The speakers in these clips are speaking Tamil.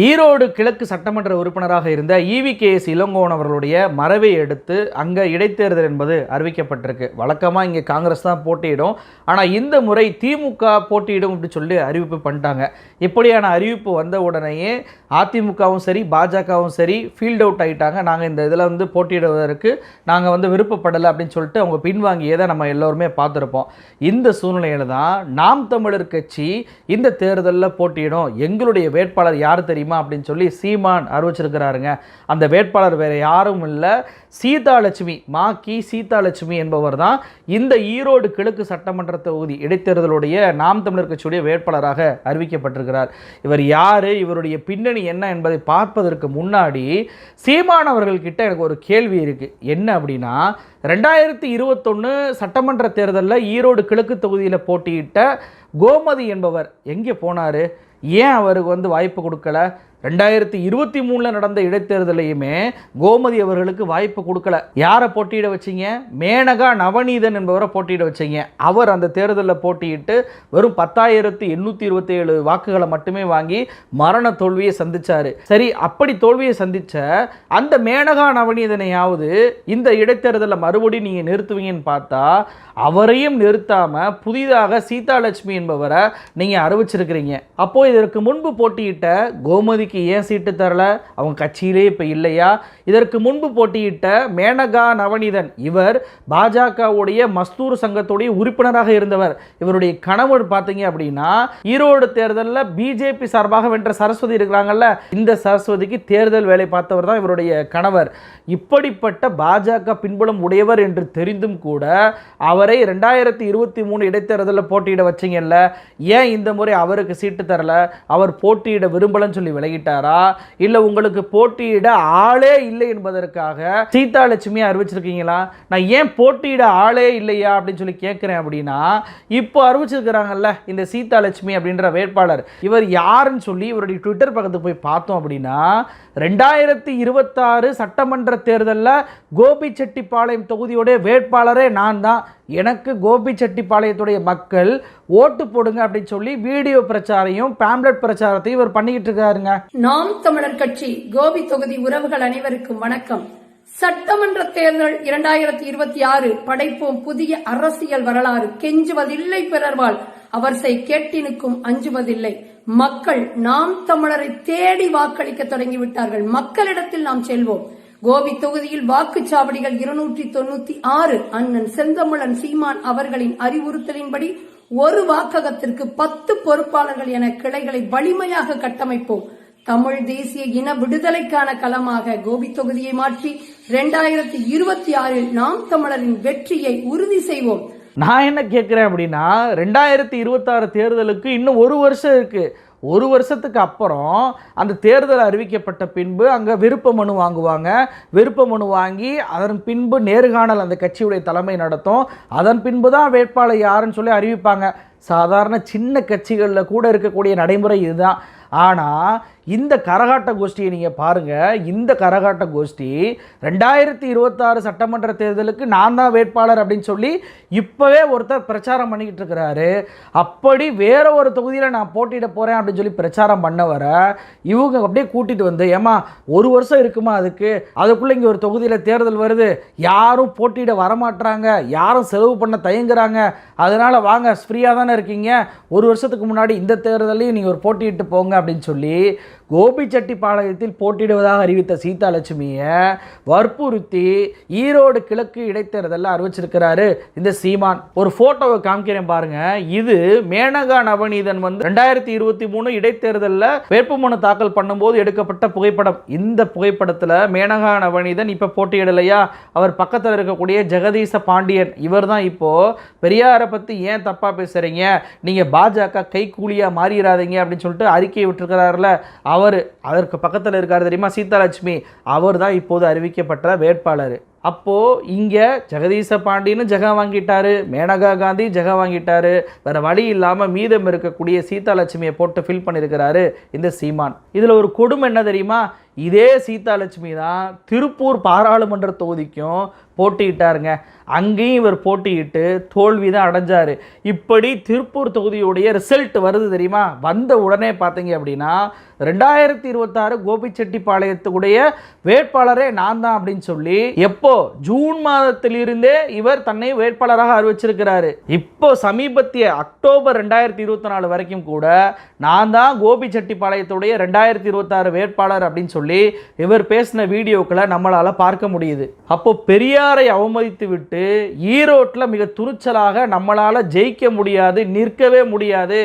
ஈரோடு கிழக்கு சட்டமன்ற உறுப்பினராக இருந்த ஈவி.கே.எஸ். இளங்கோவன் அவர்களுடைய மறைவை அடுத்து அங்கே இடைத்தேர்தல் என்பது அறிவிக்கப்பட்டிருக்கு. வழக்கமாக இங்கே காங்கிரஸ் தான் போட்டியிடும், ஆனால் இந்த முறை திமுக போட்டியிடும் அப்படி சொல்லி அறிவிப்பு பண்ணிட்டாங்க. இப்படியான அறிவிப்பு வந்த உடனேயே அதிமுகவும் சரி பாஜகவும் சரி ஃபீல்ட் அவுட் ஆகிட்டாங்க. நாங்கள் இந்த இதில் போட்டியிடுவதற்கு நாங்கள் விருப்பப்படலை அப்படின்னு சொல்லிட்டு அவங்க பின்வாங்கியதை நம்ம எல்லோருமே பார்த்துருப்போம். இந்த சூழ்நிலையில் தான் நாம் தமிழர் கட்சி இந்த தேர்தலில் போட்டியிடும், எங்களுடைய வேட்பாளர் யார் தெரியுமா அப்படின்னு சொல்லி சீமான் அறிவிச்சிருக்கிறாருங்க. அந்த வேட்பாளர் வேற யாரும் இல்லை, சீதாலட்சுமி, மாக்கி சீதாலட்சுமி என்பவர் தான் இந்த ஈரோடு கிழக்கு சட்டமன்ற தொகுதி இடைத்தேர்தலுடைய நாம் தமிழர் கட்சியுடைய வேட்பாளராக அறிவிக்கப்பட்டிருக்கிறார். இவர் யாரு, இவருடைய பின்னணி என்ன என்பதை பார்ப்பதற்கு முன்னாடி சீமான் அவர்கள்கிட்ட எனக்கு ஒரு கேள்வி இருக்கு. என்ன அப்படின்னா, 2021 சட்டமன்ற தேர்தலில் ஈரோடு கிழக்கு தொகுதியில் போட்டியிட்ட கோமதி என்பவர் எங்கே போனார்? ஏன் அவருக்கு வாய்ப்பு கொடுக்கல? 2023 நடந்த இடைத்தேர்தலையுமே கோமதி அவர்களுக்கு வாய்ப்பு கொடுக்கல. யாரை போட்டியிட வச்சிங்க? மேனகா நவநீதன் என்பவரை போட்டியிட வச்சிங்க. அவர் அந்த தேர்தலில் போட்டியிட்டு வெறும் 10,827 வாக்குகளை மட்டுமே வாங்கி மரண தோல்வியை சந்திச்சாரு. சரி, அப்படி தோல்வியை சந்திச்ச அந்த மேனகா நவநீதனையாவது இந்த இடைத்தேர்தலில் மறுபடியும் நீங்கள் நிறுத்துவீங்கன்னு பார்த்தா அவரையும் நிறுத்தாம புதிதாக சீதாலட்சுமி என்பவரை நீங்கள் அறிவிச்சிருக்கிறீங்க. அப்போ இதற்கு முன்பு போட்டியிட்ட கோமதிக்கு ஏன் சீட்டு தரல? அவங்க கட்சியிலே இப்போ இல்லையா? இதற்கு முன்பு போட்டியிட்ட மேனகா நவநீதன், இவர் பாஜகவுடைய மஸ்தூர் சங்கத்துடைய உறுப்பினராக இருந்தவர். இவருடைய கணவர் பார்த்தீங்க அப்படின்னா ஈரோடு தேர்தலில் பிஜேபி சார்பாக வென்ற சரஸ்வதி இருக்கிறாங்கல்ல, இந்த சரஸ்வதிக்கு தேர்தல் வேலை பார்த்தவர் தான் இவருடைய கணவர். இப்படிப்பட்ட பாஜக பின்புலம் உடையவர் என்று தெரிந்தும் கூட அவரை 2023 இடைத்தேர்தலில் போட்டியிட வச்சிங்கல்ல, ஏன் இந்த முறை அவருக்கு சீட்டு தரல? அவர் போட்டியிட விரும்பலன்னு சொல்லி விலகிட்டாரா, இல்லை உங்களுக்கு போட்டியிட ஆளே இல்லை என்பதற்காக சீதாலட்சுமி அறிவிச்சிருக்கீங்களா? நான் ஏன் போட்டியிட ஆளே இல்லையா அப்படின்னு சொல்லி கேட்குறேன். அப்படின்னா இப்போ அறிவிச்சிருக்கிறாங்கல்ல இந்த சீதாலட்சுமி அப்படின்ற வேட்பாளர், இவர் யாருன்னு சொல்லி இவருடைய ட்விட்டர் பக்கத்துக்கு போய் பார்த்தோம் அப்படின்னா 2026 சட்டமன்ற தேர்தலில் கோபிச்செட்டிப்பாளையம் தொகுதியோட வேட்பாளரே நான் தான், எனக்கு கோபிச்செட்டிப்பாளையத்துடைய மக்கள் ஓட்டு போடுங்க அப்படின்னு சொல்லி வீடியோ பிரச்சாரையும் பேம்லெட் பிரச்சாரத்தையும் இவர் பண்ணிக்கிட்டு இருக்காருங்க. நாம் தமிழர் கட்சி கோபி தொகுதி உறவுகள் அனைவருக்கும் வணக்கம். சட்டமன்ற தேர்தல் 2026 படைப்போம் புதிய அரசியல் வரலாறு. கெஞ்சுவதில்லை பிறர்வால், அவர் செய் கேட்டினுக்கும் அஞ்சுவதில்லை. மக்கள் நாம் தமிழரை தேடி வாக்களிக்க தொடங்கிவிட்டார்கள். மக்களிடத்தில் நாம் செல்வோம். கோபி தொகுதியில் வாக்குச்சாவடிகள் 296. அண்ணன் செந்தமிழன் சீமான் அவர்களின் அறிவுறுத்தலின்படி ஒரு வாக்ககத்திற்கு 10 பொறுப்பாளர்கள் என கிளைகளை வலிமையாக கட்டமைப்போம். தமிழ் தேசிய இன விடுதலைக்கான களமாக கோபி தொகுதியை மாற்றி 2026 நாம் தமிழரின் வெற்றியை உறுதி செய்வோம். நான் என்ன கேட்கிறேன் அப்படின்னா, 2026 தேர்தலுக்கு இன்னும் ஒரு வருஷம் இருக்கு. ஒரு வருஷத்துக்கு அப்புறம் அந்த தேர்தல் அறிவிக்கப்பட்ட பின்பு அங்கே விருப்ப மனு வாங்குவாங்க. விருப்ப மனு வாங்கி அதன் பின்பு நேர்காணல் அந்த கட்சியுடைய தலைமை நடத்தும். அதன் பின்பு தான் வேட்பாளர் யாருன்னு சொல்லி அறிவிப்பாங்க. சாதாரண சின்ன கட்சிகளில் கூட இருக்கக்கூடிய நடைமுறை இதுதான். ஆனால் இந்த கரகாட்ட கோஷ்டியை நீங்கள் பாருங்கள். இந்த கரகாட்ட கோஷ்டி 2026 சட்டமன்ற தேர்தலுக்கு நான் தான் வேட்பாளர் அப்படின்னு சொல்லி இப்போவே ஒருத்தர் பிரச்சாரம் பண்ணிக்கிட்டு இருக்கிறாரு. அப்படி வேற ஒரு தொகுதியில் நான் போட்டியிட போகிறேன் அப்படின்னு சொல்லி பிரச்சாரம் பண்ணவரை இவங்க அப்படியே கூட்டிகிட்டு வந்து, ஏமா ஒரு வருஷம் இருக்குமா அதுக்குள்ளே இங்கே ஒரு தொகுதியில் தேர்தல் வருது, யாரும் போட்டியிட வரமாட்டாங்க, யாரும் செலவு பண்ண தயங்குறாங்க, அதனால் வாங்க ஃப்ரீயாக தானே இருக்கீங்க, ஒரு வருஷத்துக்கு முன்னாடி இந்த தேர்தலையும் நீங்கள் ஒரு போட்டியிட்டு போங்க அப்படின்னு சொல்லி கோபிச்செட்டிப்பாளையத்தில் போட்டியிடுவதாக அறிவித்த சீதாலட்சுமியை வற்புறுத்தி ஈரோடு கிழக்கு இடைத்தேர்தலில் அறிவிச்சிருக்கிறாரு இந்த சீமான். ஒரு போட்டோவை காமிக்கிறேன் பாருங்க. இது மேனகா நவநீதன் 2023 இடைத்தேர்தலில் வேட்புமனு தாக்கல் பண்ணும்போது எடுக்கப்பட்ட புகைப்படம். இந்த புகைப்படத்தில் மேனகா நவநீதன் இப்போ போட்டியிடலையா, அவர் பக்கத்தில் இருக்கக்கூடிய ஜெகதீச பாண்டியன், இவர் தான் இப்போ பெரியாரை பற்றி ஏன் தப்பாக பேசுகிறீங்க, நீங்கள் பாஜக கைக்கூலியாக மாறிடாதீங்க அப்படின்னு சொல்லிட்டு அறிக்கையை விட்டுருக்கிறார்ல, அதற்கு பக்கத்தில் இருக்கார் தெரியுமா சீதாலட்சுமி, அவர் தான் இப்போது அறிவிக்கப்பட்ட வேட்பாளர். அப்போது இங்கே ஜெகதீச பாண்டியனும் ஜெகா வாங்கிட்டாரு, மேனகா காந்தி ஜெகா வாங்கிட்டாரு. வேறு வழி இல்லாமல் மீதம் இருக்கக்கூடிய சீதாலட்சுமியை போட்டு ஃபில் பண்ணியிருக்கிறாரு இந்த சீமான். இதில் ஒரு கொடுமை என்ன தெரியுமா, இதே சீதாலட்சுமி தான் திருப்பூர் பாராளுமன்ற தொகுதிக்கும் போட்டியிட்டாருங்க. அங்கேயும் இவர் போட்டியிட்டு தோல்வி தான் அடைஞ்சார். இப்படி திருப்பூர் தொகுதியுடைய ரிசல்ட் வருது தெரியுமா? வந்த உடனே பார்த்தீங்க அப்படின்னா 2026 கோபிச்செட்டிப்பாளையத்துடைய வேட்பாளரே நான் தான் அப்படின்னு சொல்லி எப்போ ஜூன் மாதத்திலிருந்தே இவர் தன்னை வேட்பாளராக அறிவிச்சிருக்கிறாரு. இப்போ சமீபத்திய அக்டோபர் 2024 வரைக்கும் கூட நான் தான் கோபிச்செட்டிப்பாளையத்துடைய 2026 வேட்பாளர் அப்படின்னு சொல்லி இவர் பேசின வீடியோக்களை நம்மளால பார்க்க முடியுது. அப்போ பெரியாரை அவமதித்து விட்டு ஈரோட்டில் மிக துணிச்சலாக நம்மளால ஜெயிக்க முடியாது, நிற்கவே முடியாது,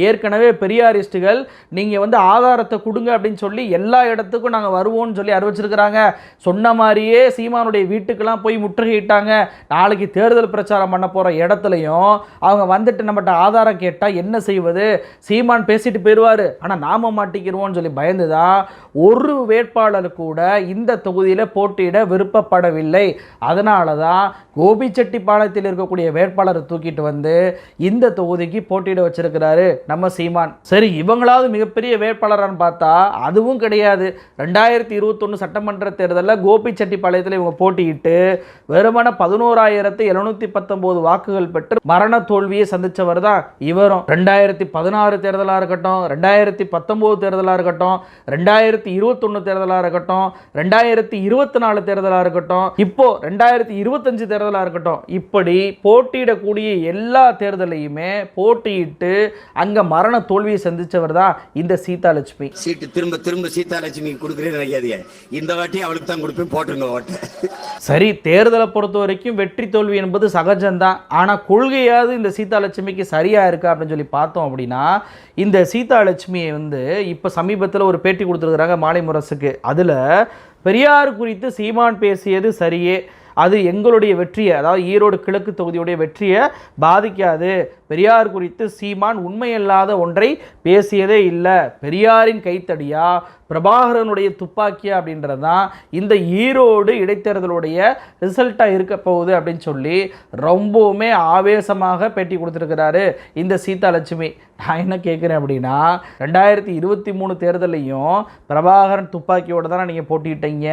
ஏற்கனவே பெரியாரிஸ்டுகள் நீங்க ஆதாரத்தை கொடுங்க அப்படின்னு சொல்லி எல்லா இடத்துக்கும் நாங்கள் வருவோம்னு சொல்லி அறிவிச்சிருக்கிறாங்க. சொன்ன மாதிரியே சீமானுடைய வீட்டுக்கெல்லாம் போய் முற்றுகையிட்டாங்க. நாளைக்கு தேர்தல் பிரச்சாரம் பண்ண போற இடத்துலையும் அவங்க வந்துட்டு நம்மகிட்ட ஆதாரம் கேட்டால் என்ன செய்வது? சீமான் பேசிட்டு போயிடுவார், ஆனால் நாம மாட்டிக்கிறோம்னு சொல்லி பயந்துதான் ஒரு வேட்பாளர் கூட இந்த தொகுதியில் போட்டியிட விருப்பப்படவில்லை. அதனால தான் கோபிச்செட்டிப்பாளையத்தில் இருக்கக்கூடிய வேட்பாளரை தூக்கிட்டு வந்து இந்த தொகுதிக்கு போட்டியிட வச்சிருக்கிறாரு நம்ம சீமான். சரி, இவங்களாவது மிகப்பெரிய வேட்பாளரான்னு பார்த்தா அதுவும் கிடையாது. 2021 சட்டமன்ற தேர்தலில் கோபிச்செட்டிப்பாளையத்தில் இவங்க போட்டியிட்டு வெறுமன 11,719 வாக்குகள் பெற்று மரண தோல்வியை சந்திச்சவர் தான் இவரும். 2016 தேர்தலாக இருக்கட்டும், 2019 தேர்தலாக இருக்கட்டும், 2021 தேர்தலாக இருக்கட்டும், 2024 தேர்தலாக இருக்கட்டும், இப்போ 2025 தேர்தலாக இருக்கட்டும், இப்படி போட்டியிடக்கூடிய எல்லா தேர்தலையுமே போட்டியிட்டு அங்க மரண தோல்வியை சந்திச்சவர் தான் இந்த சீதாலட்சுமி. சீட்டு திரும்ப திரும்ப சீதாலட்சுமி கொடுக்குறேன்னு நினைக்காதீங்க, இந்த வாட்டி அவளுக்கு தான் கொடுப்பேன், போட்டுருங்க ஓட்டு. சரி, தேர்தலை பொறுத்த வரைக்கும் வெற்றி தோல்வி என்பது சகஜம்தான். ஆனா கொள்கையாவது இந்த சீதாலட்சுமிக்கு சரியா இருக்கா அப்படின்னு சொல்லி பார்த்தோம் அப்படின்னா, இந்த சீதாலட்சுமியை இப்ப சமீபத்தில் ஒரு பேட்டி கொடுத்துருக்காங்க மாலை முரசுக்கு. அதுல பெரியார் குறித்து சீமான் பேசியது சரியே, அது எங்களுடைய வெற்றியை, அதாவது ஈரோடு கிழக்கு தொகுதியுடைய வெற்றியை பாதிக்காது. பெரியார் குறித்து சீமான் உண்மையில்லாத ஒன்றை பேசியதே இல்லை. பெரியாரின் கைத்தடியா பிரபாகரனுடைய துப்பாக்கியா அப்படின்றது தான் இந்த ஈரோடு இடைத்தேர்தலுடைய ரிசல்ட்டாக இருக்க போகுது அப்படின்னு சொல்லி ரொம்பவுமே ஆவேசமாக பேட்டி கொடுத்துருக்கிறாரு இந்த சீதாலட்சுமி. நான் என்ன கேட்குறேன் அப்படின்னா, 2023 தேர்தலையும் பிரபாகரன் துப்பாக்கியோடு தானே நீங்கள் போட்டிட்டீங்க,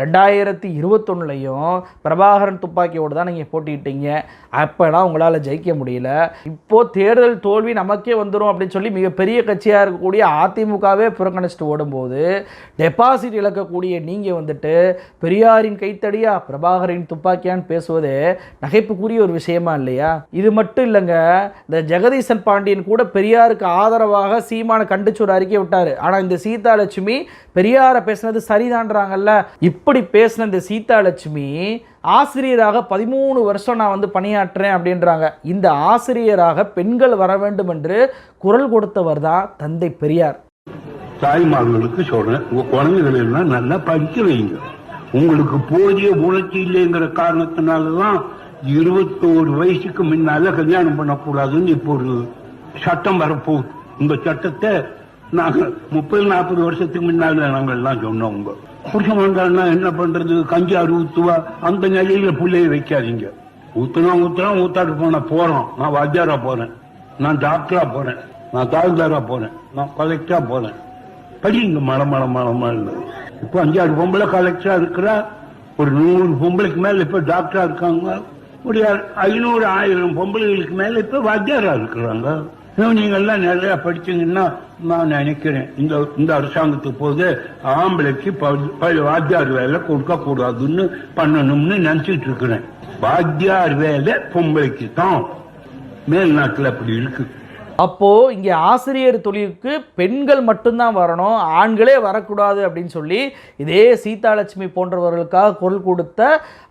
2021லையும் பிரபாகரன் துப்பாக்கியோடு தான் நீங்கள் போட்டிட்டீங்க. அப்போலாம் உங்களால் ஜெயிக்க முடியல. இப்போது தேர்தல் தோல்வி நமக்கே வந்துடும் அப்படின்னு சொல்லி மிகப்பெரிய கட்சியாக இருக்கக்கூடிய அதிமுகவே புறக்கணிச்சிட்டு ஓடும்போது டெபாசிட் இழக்கக்கூடிய நீங்கள் பெரியாரின் கைத்தடியா பிரபாகரின் துப்பாக்கியான்னு பேசுவது நகைப்புக்குரிய ஒரு விஷயமா இல்லையா? இது மட்டும் இல்லைங்க, இந்த ஜெகதீசன் பாண்டியன் கூட பெரியாருக்கு ஆதரவாக சீமான கண்டிச்சு ஒரு அறிக்கை விட்டார். ஆனால் இந்த சீதாலட்சுமி பெரியாரை பேசுனது சரிதான்றாங்கல்ல. இப்படி பேசின இந்த சீதாலட்சுமி ஆசிரியராக 13 வருஷம் நான் பணியாற்றுறேன் அப்படின்றாங்க. இந்த ஆசிரியராக பெண்கள் வர வேண்டும் என்று குரல் கொடுத்தவர் தான் தந்தை பெரியார். தாய்மார்களுக்கு சொல்றேன், உங்க குழந்தைகள் எல்லாம் நல்லா படிக்க வைங்க. உங்களுக்கு போதிய உணர்ச்சி இல்லைங்கிற காரணத்தினாலதான் 21 வயசுக்கு முன்னால கல்யாணம் பண்ணக்கூடாதுன்னு இப்போ ஒரு சட்டம் வரப்போகுது. இந்த சட்டத்தை நாங்க 30-40 வருஷத்துக்கு முன்னால நாங்க எல்லாம் சொன்னோம். புருஷன் வந்தான்னா என்ன பண்றது, கஞ்சாறு ஊத்துவா, அந்த நிலையில பிள்ளைய வைக்காதீங்க. ஊத்தாட்டு போறோம். நான் வாத்தியாரா போறேன், நான் டாக்டரா போறேன், நான் தாழ்தாரா போறேன், நான் கலெக்டரா போறேன். படிங்க மழை. இப்போ 5-6 பொம்பளை கலெக்டரா இருக்கிறா, ஒரு 100 பொம்பளைக்கு மேல இப்ப டாக்டரா இருக்காங்க, ஒரு 500-1000 பொம்பளைகளுக்கு மேல இப்ப வாத்தியாரா இருக்கிறாங்க. நீங்க எல்லாம் நிறைய படிச்சீங்கன்னா நான் நினைக்கிறேன் இந்த அரசாங்கத்துக்கு போது ஆம்பளைக்கு வாத்தியார் வேலை கொடுக்க கூடாதுன்னு பண்ணணும்னு நினைச்சிட்டு இருக்கிறேன். வாத்தியார் வேலை பொம்பளைக்கு தான், மேல்நாட்டில் அப்படி இருக்கு. அப்போ இங்கே ஆசிரியர் தொழிலுக்கு பெண்கள் மட்டும்தான் வரணும், ஆண்களே வரக்கூடாது அப்படின்னு சொல்லி இதே சீதாலட்சுமி போன்றவர்களுக்காக குரல் கொடுத்த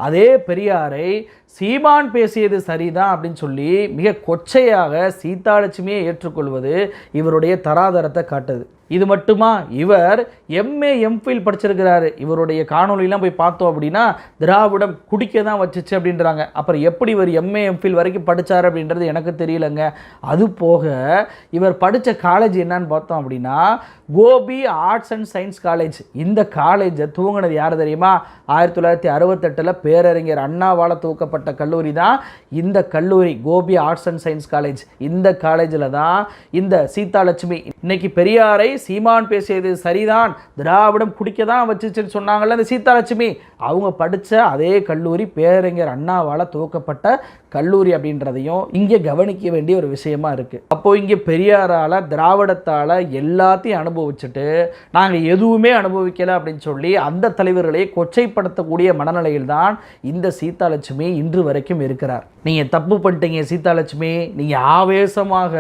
அதே பெரியாரை சீமான் பேசியது சரிதான் அப்படின்னு சொல்லி மிக கொச்சையாக சீதாலட்சுமியை ஏற்றுக்கொள்வது இவருடைய தராதரத்தை காட்டுது. இது மட்டுமா, இவர் எம்ஏ எம்ஃபில் படிச்சிருக்கிறாரு. இவருடைய காணொலியெல்லாம் போய் பார்த்தோம் அப்படின்னா திராவிடம் குடிக்க தான் வச்சுச்சு அப்படின்றாங்க. அப்புறம் எப்படி இவர் எம்ஏ எம்ஃபில் வரைக்கும் படித்தார் அப்படின்றது எனக்கு தெரியலங்க. அது போக இவர் படித்த காலேஜ் என்னன்னு பார்த்தோம் அப்படின்னா Gobi arts and science college. இந்த காலேஜை துவங்கினது யார் தெரியுமா? 1968 பேரறிஞர் அண்ணாவால் துவக்கப்பட்ட கல்லூரி தான் இந்த கல்லூரி, Gobi arts and science college. இந்த காலேஜில் தான் இந்த சீதாலட்சுமி இன்னைக்கு பெரியாரை சீமான் பேசியது சரிதான், திராவிடம் குடிக்க தான் வச்சுச்சுன்னு சொன்னாங்கல்ல அந்த சீதாலட்சுமி, அவங்க படித்த அதே கல்லூரி பேரறிஞர் அண்ணாவால் துவக்கப்பட்ட கல்லூரி அப்படின்றதையும் இங்கே கவனிக்க வேண்டிய ஒரு விஷயமா இருக்குது. அப்போது இங்கே பெரியாரால் திராவிடத்தால் எல்லாத்தையும் அனுபவிச்சுட்டு நாங்கள் எதுவுமே அனுபவிக்கலை அப்படின்னு சொல்லி அந்த தலைவர்களை கொச்சைப்படுத்தக்கூடிய மனநிலையில் தான் இந்த சீதாலட்சுமி இன்று வரைக்கும் இருக்கிறார். நீங்கள் தப்பு பண்ணிட்டீங்க சீதாலட்சுமி, நீங்கள் ஆவேசமாக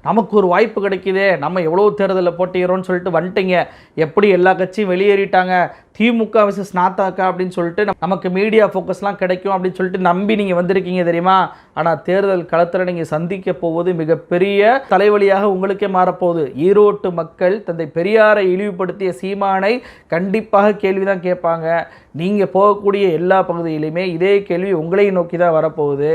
நமக்கு ஒரு வாய்ப்பு கிடைக்குதே, நம்ம எவ்வளோ தேர்தலில் போட்டிக்கிறோன்னு சொல்லிட்டு வந்துட்டீங்க, எப்படி எல்லா கட்சியும் வெளியேறிட்டாங்க, திமுக விசஸ் நாத்தாக்கா அப்படின்னு சொல்லிட்டு நமக்கு மீடியா ஃபோக்கஸ்லாம் கிடைக்கும் அப்படின்னு சொல்லிட்டு நம்பி நீங்கள் வந்திருக்கீங்க தெரியுமா. ஆனால் தேர்தல் களத்தில் நீங்கள் சந்திக்க போவது மிகப்பெரிய தலைவலியாக உங்களுக்கே மாறப்போகுது. ஈரோட்டு மக்கள் தந்தை பெரியாரை இழிவுபடுத்திய சீமானை கண்டிப்பாக கேள்வி தான் கேட்பாங்க. நீங்கள் போகக்கூடிய எல்லா பகுதியிலையுமே இதே கேள்வி உங்களையும் நோக்கி தான் வரப்போகுது.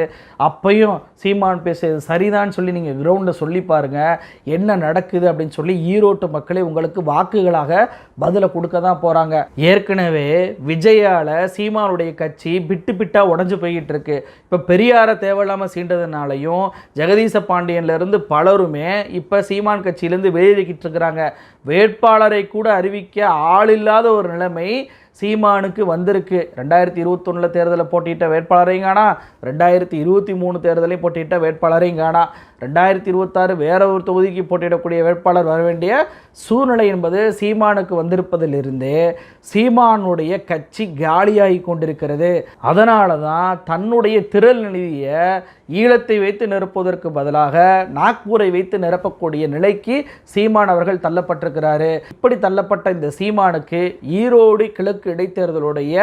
அப்பையும் சீமான் பேசுறது சரிதான் சொல்லி நீங்கள் கிரவுண்டில் சொல்லி பாருங்கள், என்ன நடக்குது அப்படின்னு சொல்லி ஈரோட்டு மக்களே உங்களுக்கு வாக்குகளாக பதிலை கொடுக்க தான் போகிறாங்க. ஏற்கனவே விஜயால் சீமானுடைய கட்சி பிட்டு பிட்டாக உடஞ்சி போய்கிட்டு இருக்கு. இப்போ பெரியாரை தேவையில்லாமல் சீண்டதுனாலையும் ஜெகதீச பாண்டியன்லேருந்து பலருமே இப்போ சீமான் கட்சியிலேருந்து வெளியேறிக்கிட்டு இருக்கிறாங்க. வேட்பாளரை கூட அறிவிக்க ஆள் இல்லாத ஒரு நிலைமை சீமானுக்கு வந்திருக்கு. 2021 தேர்தலில் போட்டியிட்ட வேட்பாளரையும் காணா, 2023 தேர்தலையும் போட்டியிட்ட வேட்பாளரையும் காணா, 2026 வேற ஒரு தொகுதிக்கு போட்டியிடக்கூடிய வேட்பாளர் வர வேண்டிய சூழ்நிலை என்பது சீமானுக்கு வந்திருப்பதிலிருந்தே சீமானுடைய கட்சி காலியாகி கொண்டிருக்கிறது. அதனால தான் தன்னுடைய திரள் நிதியை ஈழத்தை வைத்து நிரப்புவதற்கு பதிலாக நாக்பூரை வைத்து நிரப்பக்கூடிய நிலைக்கு சீமான் அவர்கள் தள்ளப்பட்டிருக்கிறாரு. இப்படி தள்ளப்பட்ட இந்த சீமானுக்கு ஈரோடு கிழக்கு இடைத்தேர்தலுடைய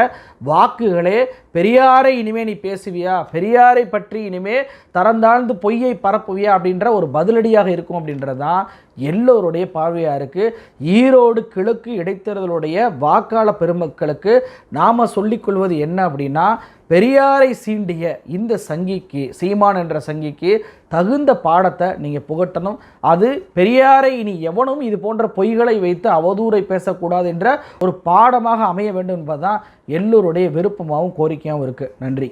வாக்குகளே பெரியாரை இனிமே நீ பேசுவியா, பெரியாரை பற்றி இனிமே தரந்தாழ்ந்து பொய்யை பரப்புவியா அப்படின்ற ஒரு பதிலடியாக இருக்கும் அப்படின்றது தான் எல்லோருடைய பார்வையாக இருக்குது. ஈரோடு கிழக்கு இடைத்தேர்தலுடைய வாக்காள பெருமக்களுக்கு நாம் சொல்லிக்கொள்வது என்ன அப்படின்னா, பெரியாரை சீண்டிய இந்த சங்கிக்கு, சீமான் என்ற சங்கிக்கு தகுந்த பாடத்தை நீங்கள் புகட்டணும். அது பெரியாரை இனி எவனும் இது போன்ற பொய்களை வைத்து அவதூறை பேசக்கூடாது என்ற ஒரு பாடமாக அமைய வேண்டும் என்பதுதான் எல்லோருடைய விருப்பமாகவும் கோரிக்கையாகவும் இருக்குது. நன்றி.